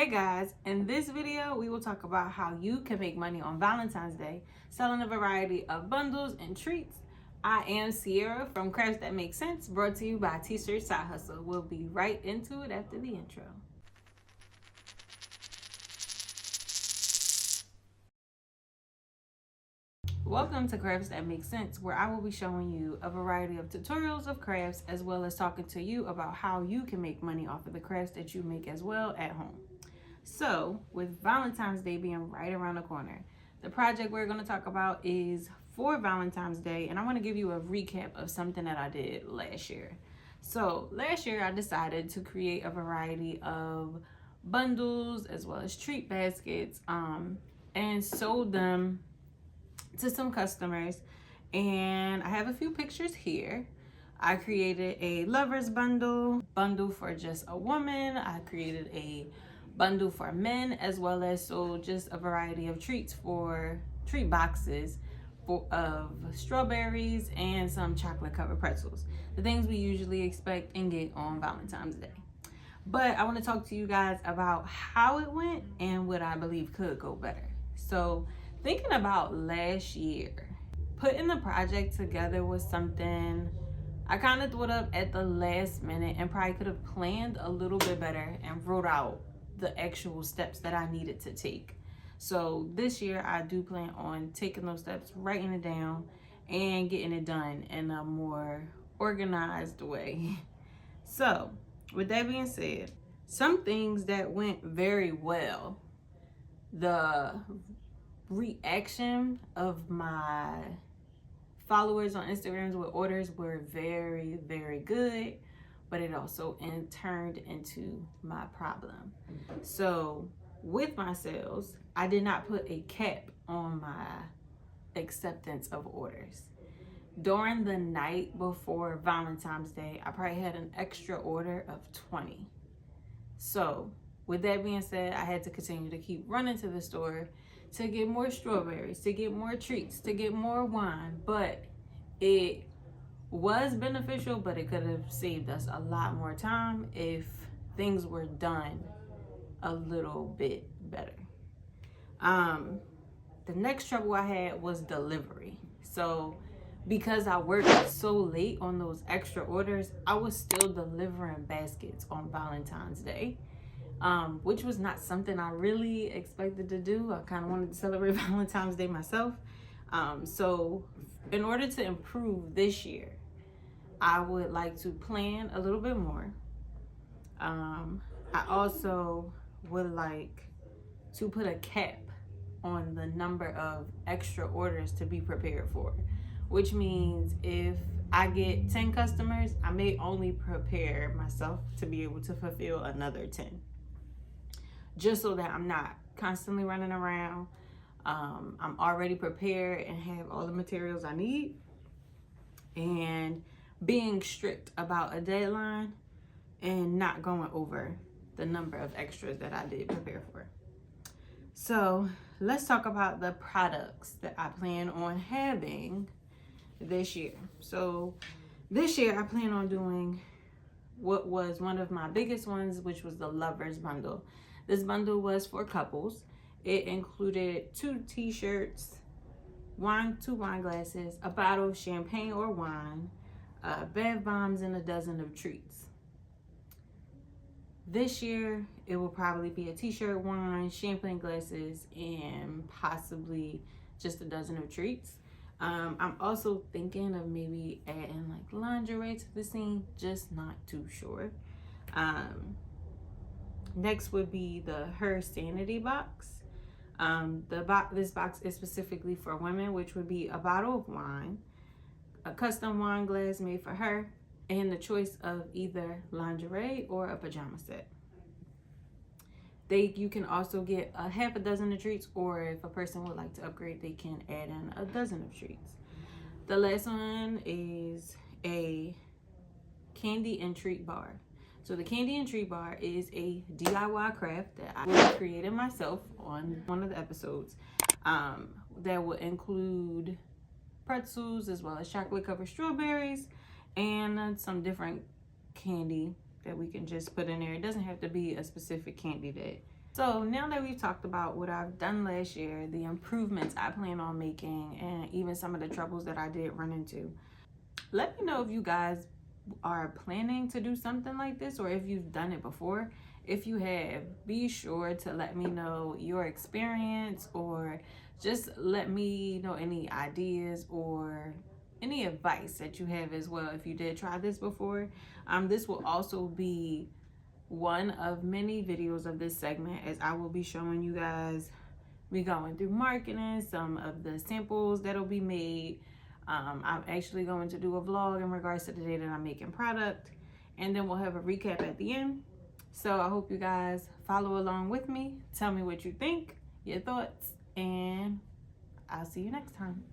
Hey guys, in this video we will talk about how you can make money on Valentine's Day selling a variety of bundles and treats. I am Ciera from Crafts That Make Sense, brought to you by T-Shirt Side Hustle. We'll be right into it after the intro. Welcome to Crafts That Make Sense, where I will be showing you a variety of tutorials of crafts as well as talking to you about how you can make money off of the crafts that you make as well at home. So, with Valentine's Day being right around the corner, the project we're going to talk about is for Valentine's Day, and I want to give you a recap of something that I did last year. So, last year I decided to create a variety of bundles as well as treat baskets and sold them to some customers, and I have a few pictures here. I created a lover's bundle for just a woman. I created a bundle for men, as well as just a variety of treats for treat boxes of strawberries and some chocolate covered pretzels, the things we usually expect and get on Valentine's Day. But I want to talk to you guys about how it went and what I believe could go better. So thinking about last year, putting the project together was something I kind of thought up at the last minute and probably could have planned a little bit better and wrote out the actual steps that I needed to take. So this year I do plan on taking those steps, writing it down, and getting it done in a more organized way. So with that being said, some things that went very well. The reaction of my followers on Instagram with orders were very, very good, but it also turned into my problem. So with my sales, I did not put a cap on my acceptance of orders. During the night before Valentine's Day, I probably had an extra order of 20. So with that being said, I had to continue to keep running to the store to get more strawberries, to get more treats, to get more wine, but it was beneficial, but it could have saved us a lot more time if things were done a little bit better. The next trouble I had was delivery. So because I worked so late on those extra orders, I was still delivering baskets on Valentine's Day, which was not something I really expected to do. I kind of wanted to celebrate Valentine's Day myself. So in order to improve this year, I would like to plan a little bit more. I also would like to put a cap on the number of extra orders to be prepared for, which means if I get 10 customers, I may only prepare myself to be able to fulfill another 10. Just so that I'm not constantly running around. I'm already prepared and have all the materials I need. And being strict about a deadline and not going over the number of extras that I did prepare for. So let's talk about the products that I plan on having this year. So this year I plan on doing what was one of my biggest ones, which was the Lovers Bundle. This bundle was for couples. It included 2 t-shirts, 2 wine glasses, a bottle of champagne or wine, bath bombs, and a dozen of treats. This year, it will probably be a t-shirt, wine, champagne glasses, and possibly just a dozen of treats. I'm also thinking of maybe adding like lingerie to the scene, just not too sure. Next would be her Sanity Box. This box is specifically for women, which would be a bottle of wine, a custom wine glass made for her, and the choice of either lingerie or a pajama set. You can also get a half a dozen of treats, or if a person would like to upgrade, they can add in a dozen of treats. The last one is a candy and treat bar. So the candy and treat bar is a DIY craft that I created myself on one of the episodes, that will include pretzels as well as chocolate covered strawberries and some different candy that we can just put in there. It doesn't have to be a specific candy that So now that we've talked about what I've done last year, the improvements I plan on making, and even some of the troubles that I did run into, let me know if you guys are planning to do something like this or if you've done it before. If you have, be sure to let me know your experience, or just let me know any ideas or any advice that you have as well if you did try this before. This will also be one of many videos of this segment, as I will be showing you guys me going through marketing, some of the samples that'll be made. I'm actually going to do a vlog in regards to the day that I'm making product, and then we'll have a recap at the end. So I hope you guys follow along with me. Tell me what you think, your thoughts, and I'll see you next time.